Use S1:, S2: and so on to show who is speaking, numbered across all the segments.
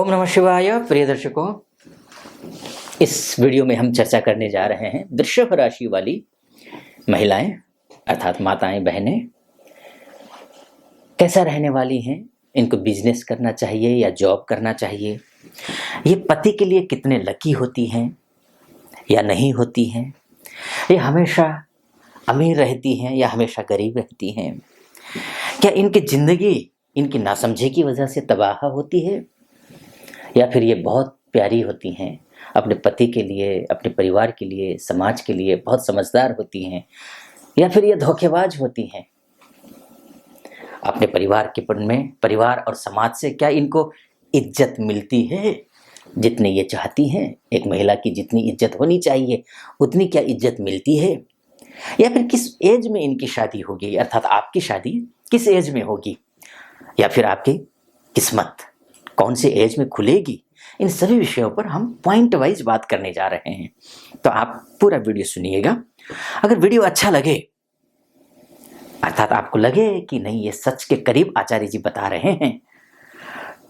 S1: ओम नमः शिवाय। प्रिय दर्शकों, इस वीडियो में हम चर्चा करने जा रहे हैं वृषभ राशि वाली महिलाएं अर्थात माताएं बहनें कैसा रहने वाली हैं। इनको बिजनेस करना चाहिए या जॉब करना चाहिए। ये पति के लिए कितने लकी होती हैं या नहीं होती हैं। ये हमेशा अमीर रहती हैं या हमेशा गरीब रहती हैं। क्या इनकी ज़िंदगी इनकी नासमझी की वजह से तबाह होती है या फिर ये बहुत प्यारी होती हैं, अपने पति के लिए, अपने परिवार के लिए, समाज के लिए बहुत समझदार होती हैं, या फिर ये धोखेबाज होती हैं। अपने परिवार के में परिवार और समाज से क्या इनको इज्जत मिलती है जितनी ये चाहती हैं। एक महिला की जितनी इज्जत होनी चाहिए उतनी क्या इज्जत मिलती है, या फिर किस एज में इनकी शादी होगी, अर्थात आपकी शादी किस एज में होगी, या फिर आपकी किस्मत कौन से एज में खुलेगी। इन सभी विषयों पर हम पॉइंट वाइज बात करने जा रहे हैं, तो आप पूरा वीडियो सुनिएगा। अगर वीडियो अच्छा लगे, अर्थात आपको लगे कि नहीं ये सच के करीब आचार्य जी बता रहे हैं,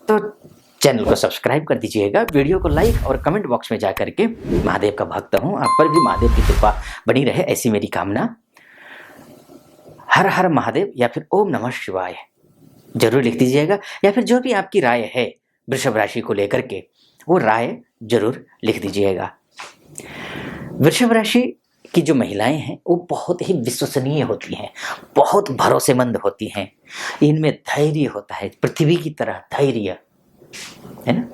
S1: तो चैनल को सब्सक्राइब कर दीजिएगा। वीडियो को लाइक और कमेंट बॉक्स में जाकर के महादेव का भक्त हूँ, आप पर भी महादेव की कृपा बनी रहे, ऐसी मेरी कामना। हर हर महादेव या फिर ओम नमः शिवाय जरूर लिख दीजिएगा, या फिर जो भी आपकी राय है वृषभ राशि को लेकर के वो राय जरूर लिख दीजिएगा। वृषभ राशि की जो महिलाएं हैं वो बहुत ही विश्वसनीय होती हैं, बहुत भरोसेमंद होती हैं। इनमें धैर्य होता है, पृथ्वी की तरह धैर्य है ना,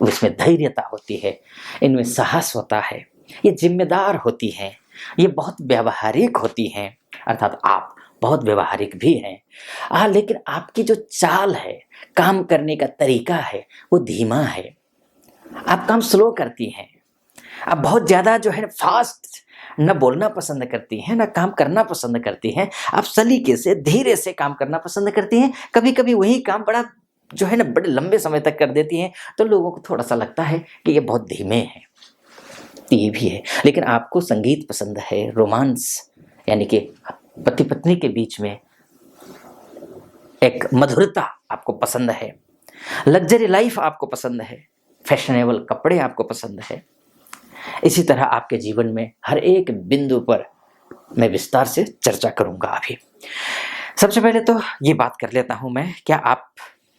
S1: उसमें धैर्यता होती है। इनमें साहस होता है, ये जिम्मेदार होती हैं, ये बहुत व्यावहारिक होती हैं, अर्थात आप बहुत व्यवहारिक भी हैं। लेकिन आपकी जो चाल है, काम करने का तरीका है वो धीमा है। आप काम स्लो करती हैं, आप बहुत ज़्यादा जो है फास्ट न बोलना पसंद करती हैं, न काम करना पसंद करती हैं। आप सलीके से धीरे से काम करना पसंद करती हैं। कभी कभी वही काम बड़ा जो है ना बड़े लंबे समय तक कर देती हैं, तो लोगों को थोड़ा सा लगता है कि ये बहुत धीमे हैं। ये भी है, लेकिन आपको संगीत पसंद है, रोमांस, यानी कि पति पत्नी के बीच में एक मधुरता आपको पसंद है, लग्जरी लाइफ आपको पसंद है, फैशनेबल कपड़े आपको पसंद है। इसी तरह आपके जीवन में हर एक बिंदु पर मैं विस्तार से चर्चा करूंगा। अभी सबसे पहले तो ये बात कर लेता हूं मैं, क्या आप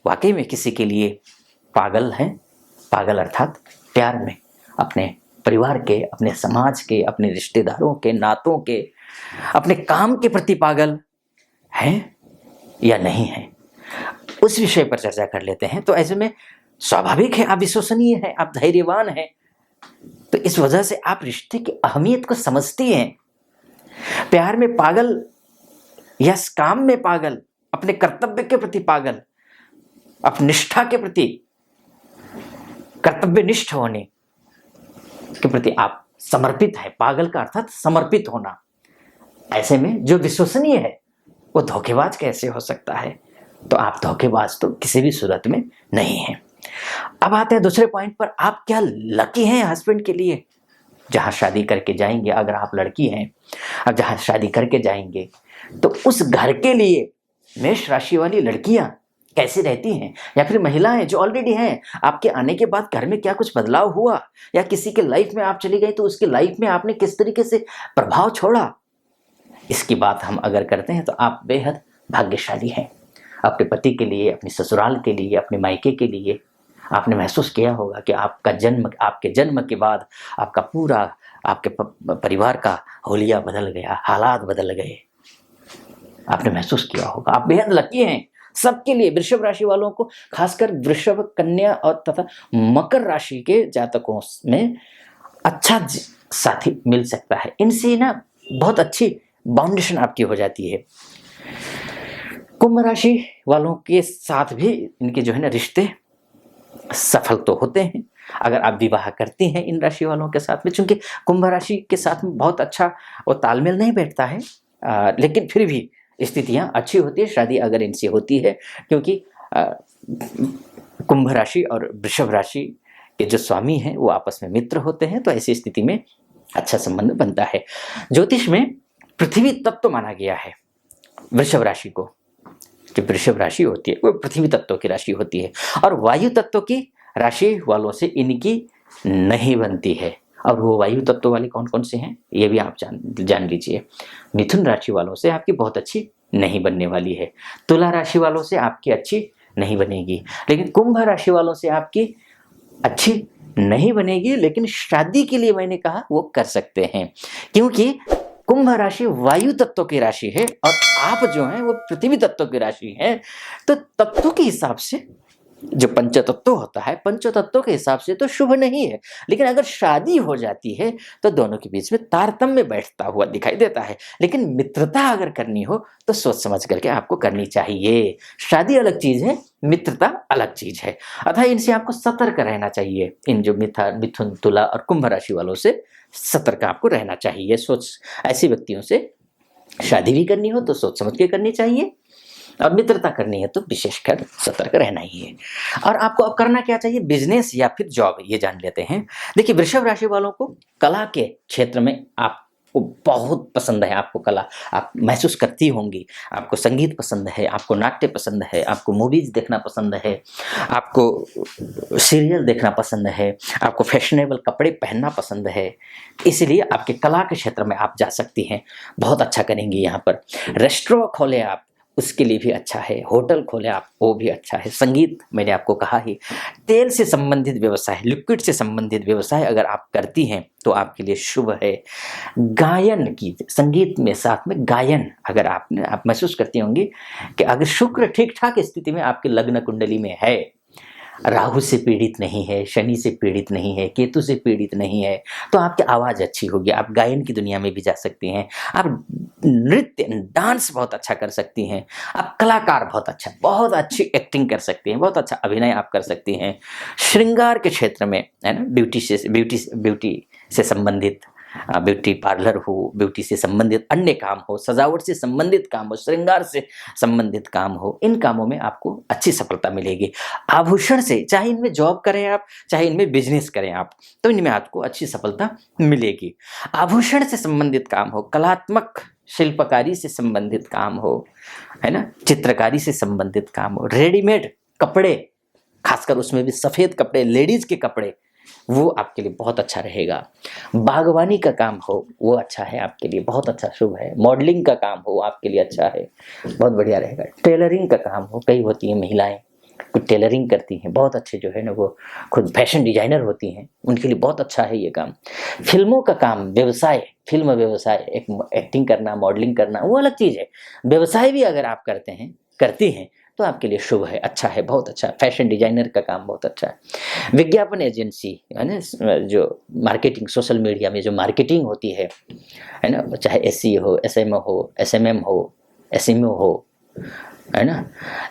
S1: वाकई में किसी के लिए पागल हैं? पागल अर्थात प्यार में, अपने परिवार के, अपने समाज के, अपने रिश्तेदारों के, नातों के, अपने काम के प्रति पागल हैं या नहीं हैं, उस विषय पर चर्चा कर लेते हैं। तो ऐसे में स्वाभाविक है, आप विश्वसनीय हैं, आप धैर्यवान हैं, तो इस वजह से आप रिश्ते की अहमियत को समझती हैं। प्यार में पागल या काम में पागल, अपने कर्तव्य के प्रति पागल, अपनी निष्ठा के प्रति, कर्तव्यनिष्ठ होने के प्रति आप समर्पित है। पागल का अर्थात समर्पित होना। ऐसे में जो विश्वसनीय है वो धोखेबाज कैसे हो सकता है? तो आप धोखेबाज तो किसी भी सूरत में नहीं हैं। अब आते हैं दूसरे पॉइंट पर, आप क्या लकी हैं हस्बैंड के लिए? जहां शादी करके जाएंगे, अगर आप लड़की हैं, अब जहां शादी करके जाएंगे तो उस घर के लिए मेष राशि वाली लड़कियां कैसे रहती हैं, या फिर महिलाएं जो ऑलरेडी हैं, आपके आने के बाद घर में क्या कुछ बदलाव हुआ, या किसी के लाइफ में आप चली गई तो उसकी लाइफ में आपने किस तरीके से प्रभाव छोड़ा, इसकी बात हम अगर करते हैं तो आप बेहद भाग्यशाली हैं। अपने पति के लिए, अपने ससुराल के लिए, अपने मायके के लिए आपने महसूस किया होगा कि आपके जन्म के बाद आपका पूरा, आपके परिवार का होलिया बदल गया, हालात बदल गए। आपने महसूस किया होगा, आप बेहद लकी हैं। सबके लिए, वृषभ राशि वालों को, खासकर वृषभ, कन्या और तथा मकर राशि के जातकों में अच्छा साथी मिल सकता है। इनसे ना बहुत अच्छी बाउंडेशन आपकी हो जाती है। कुंभ राशि वालों के साथ भी इनके जो है ना रिश्ते सफल तो होते हैं अगर आप विवाह करती हैं इन राशि वालों के साथ में, चूंकि कुंभ राशि के साथ में बहुत अच्छा वो तालमेल नहीं बैठता है, लेकिन फिर भी स्थितियां अच्छी होती है शादी अगर इनसे होती है, क्योंकि कुंभ राशि और वृषभ राशि के जो स्वामी हैं वो आपस में मित्र होते हैं, तो ऐसी स्थिति में अच्छा संबंध बनता है। ज्योतिष में पृथ्वी तत्व माना गया है वृषभ राशि को। जो वृषभ राशि होती है वो पृथ्वी तत्व की राशि होती है, और वायु तत्व की राशि वालों से इनकी नहीं बनती है। और वो वायु तत्व वाले कौन कौन से हैं ये भी आप जान लीजिए। मिथुन राशि वालों से आपकी बहुत अच्छी नहीं बनने वाली है। तुला राशि वालों से आपकी अच्छी नहीं बनेगी, लेकिन कुंभ राशि वालों से आपकी अच्छी नहीं बनेगी। लेकिन शादी के लिए मैंने कहा वो कर सकते हैं, क्योंकि कुंभ राशि वायु तत्व की राशि है और आप जो हैं वो पृथ्वी तत्व की राशि है। तो तत्व के हिसाब से जो पंचतत्व होता है, पंचतत्व के हिसाब से तो शुभ नहीं है। लेकिन अगर शादी हो जाती है तो दोनों के बीच में तारतम्य बैठता हुआ दिखाई देता है। लेकिन मित्रता अगर करनी हो तो सोच समझ करके आपको करनी चाहिए। शादी अलग चीज है, मित्रता अलग चीज है। अतः इनसे आपको सतर्क रहना चाहिए। इन जो मिथुन, तुला और कुंभ राशि वालों से सतर्क आपको रहना चाहिए। ऐसे व्यक्तियों से शादी भी करनी हो तो सोच समझ के करनी चाहिए, और मित्रता करनी है तो विशेषकर सतर्क रहना ही है। और आपको अब करना क्या चाहिए, बिजनेस या फिर जॉब, ये जान लेते हैं। देखिए, वृषभ राशि वालों को कला के क्षेत्र में आपको बहुत पसंद है। आपको कला आप महसूस करती होंगी। आपको संगीत पसंद है, आपको नाट्य पसंद है, आपको मूवीज देखना पसंद है, आपको सीरियल देखना पसंद है, आपको फैशनेबल कपड़े पहनना पसंद है। इसलिए आपके कला के क्षेत्र में आप जा सकती हैं, बहुत अच्छा करेंगी। यहाँ पर रेस्टोरेंट खोले आप, उसके लिए भी अच्छा है। होटल खोले आप, वो भी अच्छा है। संगीत, मैंने आपको कहा ही, तेल से संबंधित व्यवसाय, लिक्विड से संबंधित व्यवसाय अगर आप करती हैं तो आपके लिए शुभ है। गायन की, संगीत में साथ में गायन अगर आप महसूस करती होंगी कि अगर शुक्र ठीक ठाक स्थिति में आपके लग्न कुंडली में है, राहु से पीड़ित नहीं है, शनि से पीड़ित नहीं है, केतु से पीड़ित नहीं है, तो आपकी आवाज़ अच्छी होगी। आप गायन की दुनिया में भी जा सकती हैं। आप नृत्य, डांस बहुत अच्छा कर सकती हैं। आप कलाकार बहुत अच्छी एक्टिंग कर सकती हैं, बहुत अच्छा अभिनय आप कर सकती हैं। श्रृंगार के क्षेत्र में, है ना, ब्यूटी से संबंधित, ब्यूटी पार्लर हो, ब्यूटी से संबंधित अन्य काम हो, सजावट से संबंधित काम हो, श्रृंगार से संबंधित काम हो, इन कामों में आपको अच्छी सफलता मिलेगी। आभूषण से, चाहे इनमें जॉब करें आप, चाहे इनमें बिजनेस करें आप, तो इनमें आपको अच्छी सफलता मिलेगी। आभूषण से संबंधित काम हो, कलात्मक शिल्पकारी से संबंधित काम हो, है ना, चित्रकारी से संबंधित काम हो, रेडीमेड कपड़े, खासकर उसमें भी सफेद कपड़े, लेडीज के कपड़े, वो आपके लिए बहुत अच्छा रहेगा। बागवानी का काम हो, वो अच्छा है आपके लिए, बहुत अच्छा शुभ है। मॉडलिंग का काम हो, आपके लिए अच्छा है, बहुत बढ़िया रहेगा। टेलरिंग का काम हो, कई होती हैं महिलाएं कुछ टेलरिंग करती हैं, बहुत अच्छे जो है ना, वो खुद फैशन डिजाइनर होती हैं, उनके लिए बहुत अच्छा है ये काम। फिल्मों का काम, व्यवसाय, फिल्म व्यवसाय, एक एक्टिंग करना, मॉडलिंग करना, वो अलग चीज़ है। व्यवसाय भी अगर आप करती हैं तो आपके लिए शुभ है, अच्छा है, बहुत अच्छा। फैशन डिजाइनर का काम बहुत अच्छा है। विज्ञापन एजेंसी, है ना, जो मार्केटिंग, सोशल मीडिया में जो मार्केटिंग होती है ना, चाहे एसई हो, एसएमओ हो, एसएमएम हो, एसएमओ हो, है ना,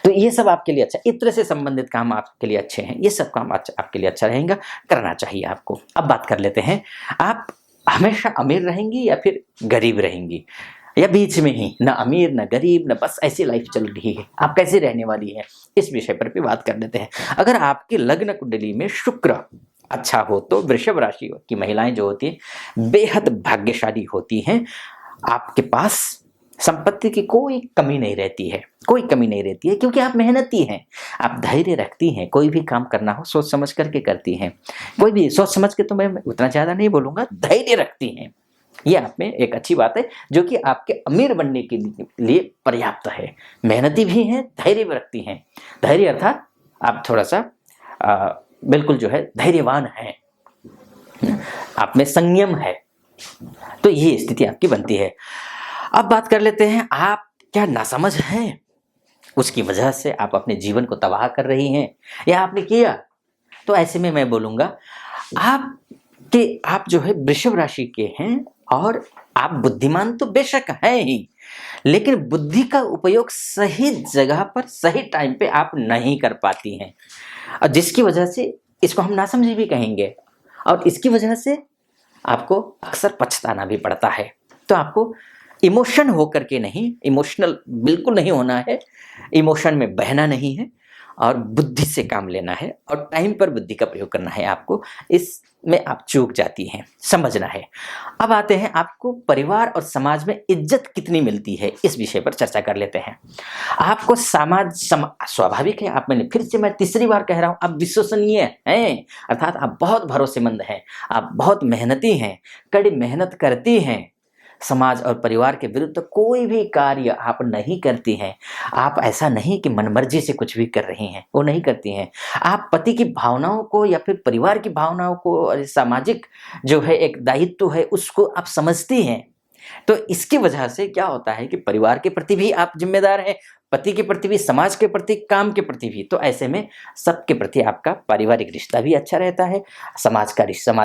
S1: तो ये सब आपके लिए अच्छा, इत्र से संबंधित काम आपके लिए अच्छे हैं। ये सब काम आपके लिए अच्छा रहेगा, करना चाहिए आपको। अब बात कर लेते हैं, आप हमेशा अमीर रहेंगी या फिर गरीब रहेंगी, या बीच में ही, ना अमीर ना गरीब, ना बस ऐसी लाइफ चल रही है, आप कैसे रहने वाली है, इस विषय पर भी बात कर लेते हैं। अगर आपकी लग्न कुंडली में शुक्र अच्छा हो तो वृषभ राशि की महिलाएं जो होती हैं बेहद भाग्यशाली होती हैं। आपके पास संपत्ति की कोई कमी नहीं रहती है, कोई कमी नहीं रहती है, क्योंकि आप मेहनती हैं, आप धैर्य रखती हैं। कोई भी काम करना हो सोच समझ करके करती हैं, कोई भी सोच समझ के, तो मैं उतना ज़्यादा नहीं बोलूँगा, धैर्य रखती हैं। ये आप में एक अच्छी बात है, जो कि आपके अमीर बनने के लिए पर्याप्त है। मेहनती भी हैं, धैर्य भी रखती हैं। धैर्य अर्थात आप थोड़ा सा बिल्कुल जो है धैर्यवान हैं, आप में संयम है, तो ये स्थिति आपकी बनती है। अब बात कर लेते हैं, आप क्या नासमझ हैं, उसकी वजह से आप अपने जीवन को तबाह कर रही हैं, या आपने किया, तो ऐसे में मैं बोलूँगा आप जो है वृषभ राशि के हैं, और आप बुद्धिमान तो बेशक हैं ही, लेकिन बुद्धि का उपयोग सही जगह पर सही टाइम पे आप नहीं कर पाती हैं, और जिसकी वजह से इसको हम नासमझी भी कहेंगे, और इसकी वजह से आपको अक्सर पछताना भी पड़ता है। तो आपको इमोशन होकर के नहीं, इमोशनल बिल्कुल नहीं होना है, इमोशन में बहना नहीं है, और बुद्धि से काम लेना है और टाइम पर बुद्धि का प्रयोग करना है आपको, इसमें आप चूक जाती हैं, समझना है। अब आते हैं आपको परिवार और समाज में इज्जत कितनी मिलती है, इस विषय पर चर्चा कर लेते हैं। आपको स्वाभाविक है, आप मैंने फिर से मैं तीसरी बार कह रहा हूं, आप विश्वसनीय हैं, अर्थात आप बहुत भरोसेमंद हैं, आप बहुत मेहनती हैं, कड़ी मेहनत करती हैं, समाज और परिवार के विरुद्ध कोई भी कार्य आप नहीं करती हैं। आप ऐसा नहीं कि मनमर्जी से कुछ भी कर रही हैं, वो नहीं करती हैं। आप पति की भावनाओं को या फिर परिवार की भावनाओं को और सामाजिक जो है एक दायित्व है उसको आप समझती हैं। तो इसकी वजह से क्या होता है कि परिवार के प्रति भी आप जिम्मेदार हैं, पति के प्रति भी, समाज के प्रति, काम के प्रति भी। तो ऐसे में सबके प्रति आपका पारिवारिक रिश्ता भी अच्छा रहता है, समाज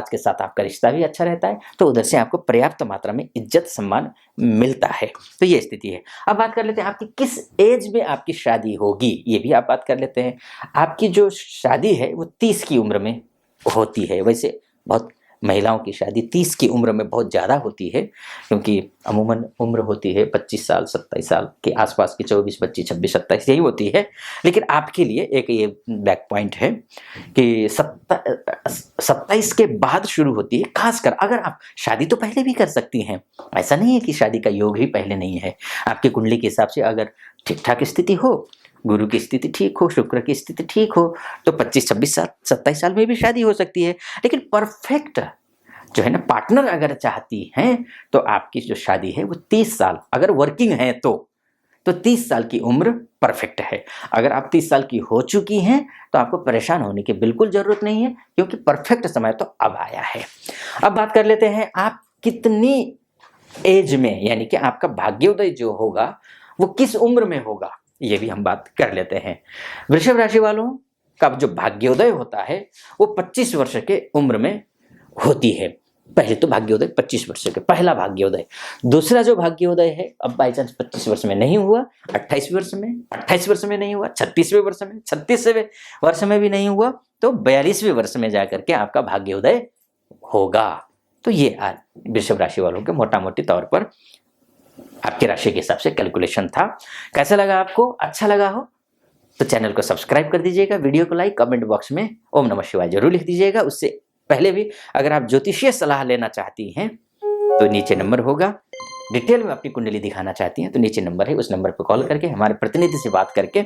S1: के साथ आपका रिश्ता भी अच्छा रहता है। तो उधर से आपको पर्याप्त मात्रा में इज्जत सम्मान मिलता है। तो ये स्थिति है। अब बात कर लेते हैं आपकी किस एज में आपकी शादी होगी, ये भी आप बात कर लेते हैं। आपकी जो शादी है वो 30 की उम्र में होती है। वैसे बहुत महिलाओं की शादी 30 की उम्र में बहुत ज़्यादा होती है, क्योंकि अमूमन उम्र होती है 25 साल 27 साल के आसपास की, 24 25 26 27 यही होती है। लेकिन आपके लिए एक ये बैक पॉइंट है कि 27 के बाद शुरू होती है। खासकर अगर आप शादी तो पहले भी कर सकती हैं, ऐसा नहीं है कि शादी का योग ही पहले नहीं है। आपकी कुंडली के हिसाब से अगर ठीक ठाक स्थिति हो, गुरु की स्थिति ठीक हो, शुक्र की स्थिति ठीक हो, तो 25 26 साल 27 साल में भी शादी हो सकती है। लेकिन परफेक्ट जो है ना पार्टनर अगर चाहती हैं तो आपकी जो शादी है वो 30 साल, अगर वर्किंग है तो 30 साल की उम्र परफेक्ट है। अगर आप 30 साल की हो चुकी हैं तो आपको परेशान होने की बिल्कुल जरूरत नहीं है, क्योंकि परफेक्ट समय तो अब आया है। अब बात कर लेते हैं आप कितनी एज में, यानी कि आपका भाग्योदय जो होगा वो किस उम्र में होगा, ये भी हम बात कर लेते हैं। वृषभ राशि वालों का जो भाग्योदय होता है वो 25 वर्ष के उम्र में होती है। पहले तो भाग्योदय 25 वर्ष के, पहला भाग्योदय। दूसरा जो भाग्योदय है, अब बाई चांस 25 वर्ष में नहीं हुआ, 28 वर्ष में, 28 वर्ष में नहीं हुआ, 36वें वर्ष में, 36वें वर्ष में भी नहीं हुआ, तो 42वें वर्ष में जाकर के आपका भाग्योदय होगा। तो ये वृषभ राशि वालों के मोटा मोटी तौर पर आपकी राशि के हिसाब से कैलकुलेशन था। कैसा लगा आपको? अच्छा लगा हो तो चैनल को सब्सक्राइब कर दीजिएगा, वीडियो को लाइक, कमेंट बॉक्स में ओम नमः शिवाय जरूर लिख दीजिएगा। उससे पहले भी अगर आप ज्योतिषीय सलाह लेना चाहती हैं तो नीचे नंबर होगा, डिटेल में अपनी कुंडली दिखाना चाहती हैं तो नीचे नंबर है, उस नंबर पर कॉल करके हमारे प्रतिनिधि से बात करके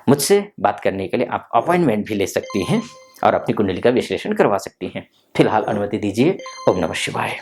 S1: मुझसे बात करने के लिए आप अपॉइंटमेंट भी ले सकती हैं और अपनी कुंडली का विश्लेषण करवा सकती हैं। फिलहाल अनुमति दीजिए। ओम नमः शिवाय।